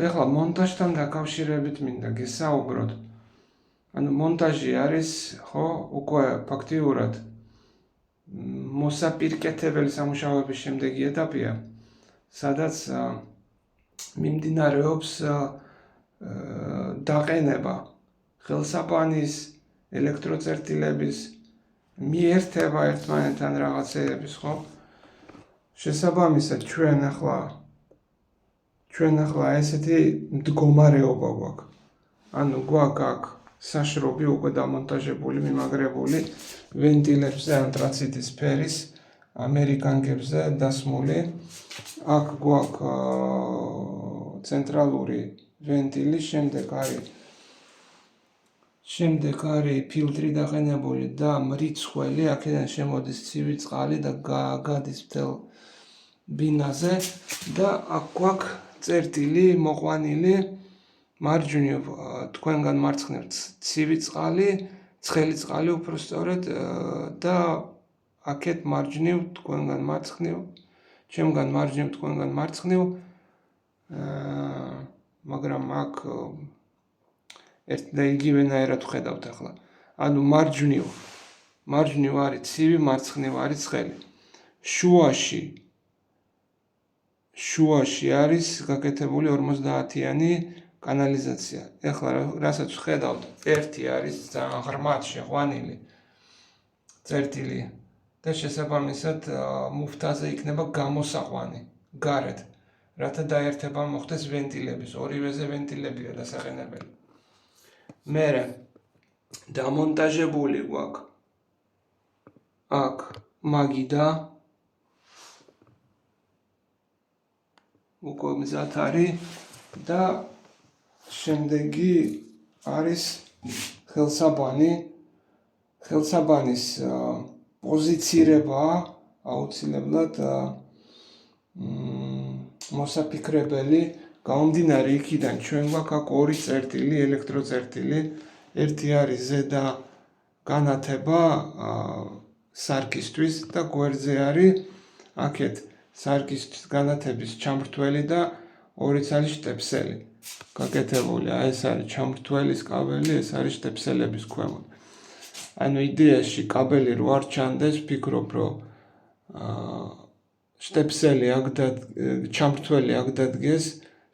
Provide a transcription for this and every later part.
ეხლა მონტაჟთან დაკავშირებით მინდა გესაუბროთ. ანუ მონტაჟი არის, ხო, უკვე ფაქტიურად მოსაპირკეთებელი სამუშაოების შემდეგი ეტაპია, სადაც მიმდინარეობს დაყენება ხელსაყრალის, ელექტროწერტილების, მიერთება ერთმანეთთან რაღაცეების, ხო? შესაბამისად ჩვენ ახლა ესეთი მდგომარეობა გვაქვს. ანუ გვაქვს აქ საშრობი უკვე დამონტაჟებული, მიმაგრებული ვენტილებზე ანტრაციტის ფერის ამერიკანკებზე დასმული. აქ გვაქვს ცენტრალური ვენტილი, შემდეგ არის ფილტრი დაყენებული და მრიცხველი, აქედან შემოდის ცივი წყალი და გადის მთელ ბინაზე და აქ გვაქვს წერტილი მოყვანილი, მარჯვნივ თქვენგან მარცხნივ ცივი წყალი, ცხელი წყალი უფრო სწორედ და აქეთ მარჯვნივ თქვენგან მარცხნივ, ჩემგან მარჯვნივ თქვენგან მარცხნივ, მაგრამ აქ ერთ და იგივენაირად ვხედავთ ახლა. ანუ მარჯვნივ არის ცივი, მარცხნივ არის ცხელი. შუაში არის გაკეთებული 50-იანი კანალიზაცია. ეხლა რასაც ვხედავთ, ერთი არის ძალიან ღრმად შეყვანილი წერტილი და შესაბამისად მუფტაზე იქნება გამოსაყვანი გარეთ, რათა დაერთება მოხდეს ვენტილების, ორივეზე ვენტილებია დასაყენებელი. მერე დამონტაჟებული გვაქვს აქ მაგიდა, უკვე მზად არის და შემდეგი არის ხელსაბანი. ხელსაბანის პოზიცირება აუცილებლად მოსაფიქრებელი, გამომდინარე იქიდან ჩვენ გვაქვს აქ ორი წერტილი, ელექტროწერტილი. ერთი არის ზედა განათება სარკისთვის და გვერდზე არის აქეთ სარკისთვის განათების ჩამრთველი და ორიც არის შტეპსელი. გაკეთებული, ეს არის ჩამრთველის კაბელი, ეს არის შტეპსელების ქვემოთ. ანუ იდეაში კაბელი რო არ ჩანდეს, ვფიქრობ, რომ შტეპსელი აქ ჩამრთველი აქ დადგეს,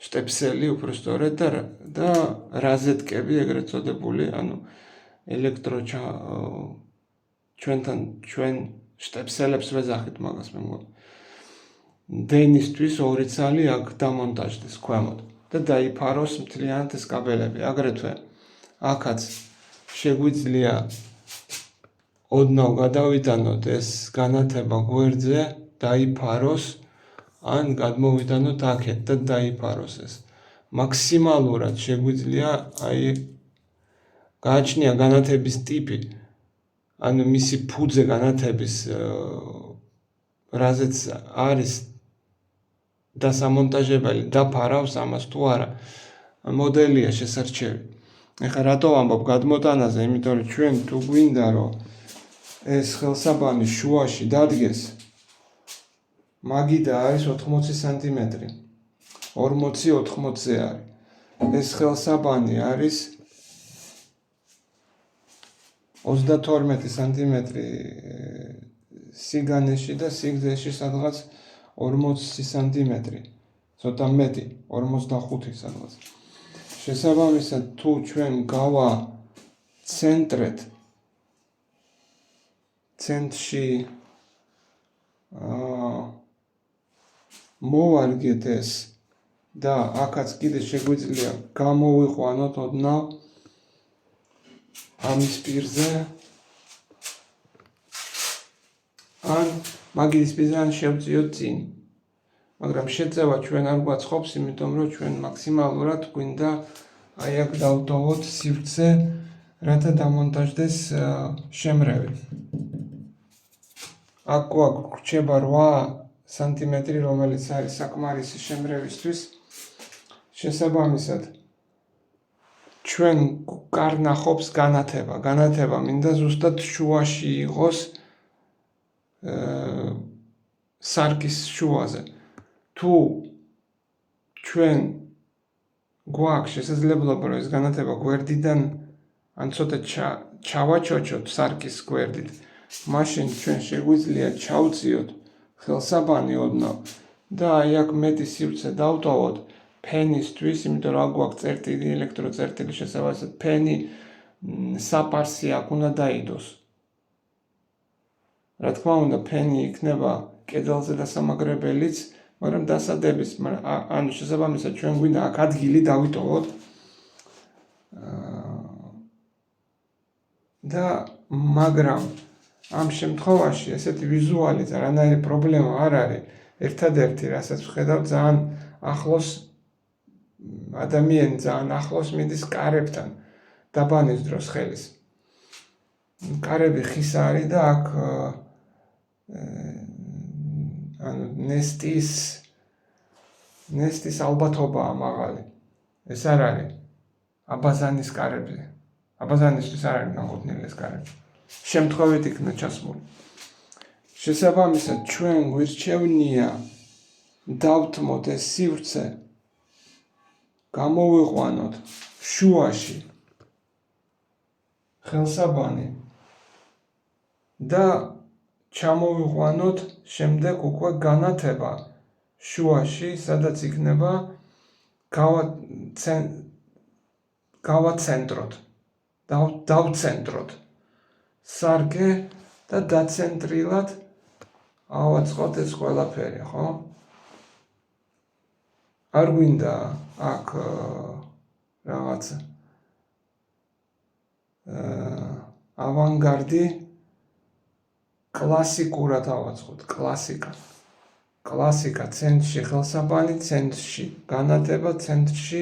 შტეპსელი უფრო სწორედ და რაზეტკები ეგრეთ წოდებული, ანუ ჩვენ შტეპსელებს ვეძახით მაგას მე მგონი. დენისთვის ორი ცალი აქ დამონტაჟდეს ქვემოთ და დაიფაროს მთლიანად ეს კაბელები. აგრეთვე აქაც შეგვიძლია ოდნავ გადავიტანოთ ეს განათება გვერდზე, დაიფაროს, ან გადმოვიტანოთ აქეთ და დაიფაროს ეს. მაქსიმალურად შეგვიძლია გააჩნია განათების ტიპი, ანუ მისი ფუძე განათების, რაზეც არის დასამონტაჟებელი, დაფარავს ამას თუ არა, მოდელია შესარჩევი. ეხლა რატო ვამბობ გადმოტანაზე, იმიტომ რომ ჩვენ თუ გვინდა რომ ეს ხელსაბანი შუაში დადგეს, მაგიდა არის 80 სანტიმეტრი, 40-80 არის. ეს ხელსაბანი არის 32 სანტიმეტრი სიგანეში და სიგრძეში სადღაც 40 სანტიმეტრი, ცოტა მეტი, 45 სადღაც. შესაბამისად, თუ ჩვენ გავაცენტრეთ ცენტრში მოვარგეთ ეს და აქაც კიდე შეგვიძლია გამოვიყვანოთ ოდნავ ამის პირზე, ან მაგიდის პირზე ან შევწიოთ წინ. მაგრამ შეწევა ჩვენ არ გვაცხობს, იმიტომ რომ ჩვენ მაქსიმალურად გვინდა აქ დავტოვოთ სივრცე, რათა დამონტაჟდეს შემრევი. აქ გვაქვს 8 სანტიმეტრი, რომელიც არის საკმარისი შემრევისთვის. შესაბამისად, ჩვენ კარნახობს განათება მინდა ზუსტად შუაში იყოს, სარკის შუაზე. თუ ჩვენ გვაქვს შესაძლებლობა, რომ ეს განათება გვერდიდან ან ცოტა ჩავაჩოჩოთ სარკის გვერდით, მაშინ ჩვენ შეგვიძლია ჩავწიოთ ხელსაბანი ოდნავ და აი აქ მეტი სივრცე დავტოვოთ ფენისთვის, იმიტომ რომ აქ გვაქვს წერტილი, ელექტროწერტილი შესაბამისად ფენი საპარსი აქ უნდა დაიდოს. რა თქმა უნდა, ფენი იქნება კედელზე დასამაგრებელიც, მაგრამ დასადების, ანუ შესაბამისად ჩვენ გვინდა აქ ადგილი დავიტოვოთ და მაგრამ ამ შემთხვევაში ესეთი ვიზუალით არანაირი პრობლემა არ არის. ერთადერთი, რასაც ვხედავ, ძალიან ახლოს ადამიანი ძალიან ახლოს მიდის კარებთან დაბანის დროს ხელის. კარები ხის არის და აქ ანუ ნესტის ალბათობაა მაღალი. ეს არ არის აბაზანის კარებზე. აბაზანისთვის არ არის განკუთვნილი ეს კარები. შემთხვევით იქნა ჩასმული. შესაბამისად, ჩვენ გვირჩევნია დავთმოთ ეს სივრცე, გამოვიყვანოთ შუაში ხელსაბანი და ჩამოვიყვანოთ შემდეგ უკვე განათება შუაში, სადაც იქნება გავაცენტროთ, დავცენტროთ სარკე და დაცენტრილად ავაწყოთ ეს ყველაფერი, ხო? არ გვინდა აქ რაღაც ავანგარდი კლასიკურად ავაწყოთ, კლასიკა ცენტრში ხელსაბანი, ცენტრში განათება, ცენტრში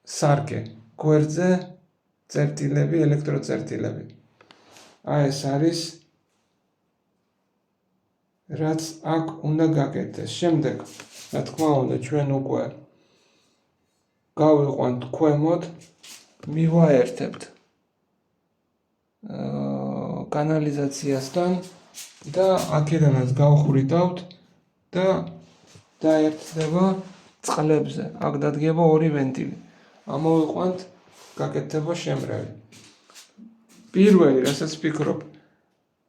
სარკე, გვერდზე წერტილები, ელექტროწერტილები. აი ეს არის რაც აქ უნდა გაკეთდეს. შემდეგ, რა თქმა უნდა, ჩვენ უკვე გავიყვანთ ქვემოთ, მივაერთებთ კანალიზაციასთან და აქედანაც გავხვრიტავთ და დაერთდება წყლებზე. აქ დადგება ორი ვენტილი. ამოვიყვანთ გაკეთდება შემრევი. პირველი, რასაც ვფიქრობ,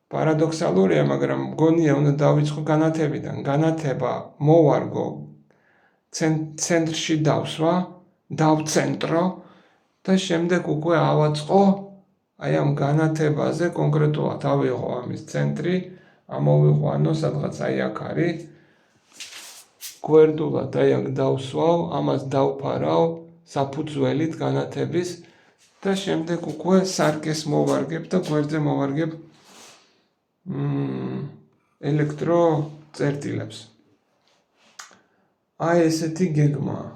პარადოქსალურია, მაგრამ მგონია უნდა დავიწყო განათებიდან. განათება მოვარგო ცენტრში დავსვა, დავცენტრო და შემდეგ უკვე ავაწყო აი ამ განათებაზე კონკრეტულად ავიღო ამის ცენტრი, ამოვიყვანო სადღაც აი აქ არის. გვერდულად აი აქ დავსვავ, ამას დავფარავ საფუძველით განათების და შემდეგ უკვე სარკეს მოვარგებ და გვერდზე მოვარგებ ელექტროწერტილებს. აი ესეთი გეგმაა.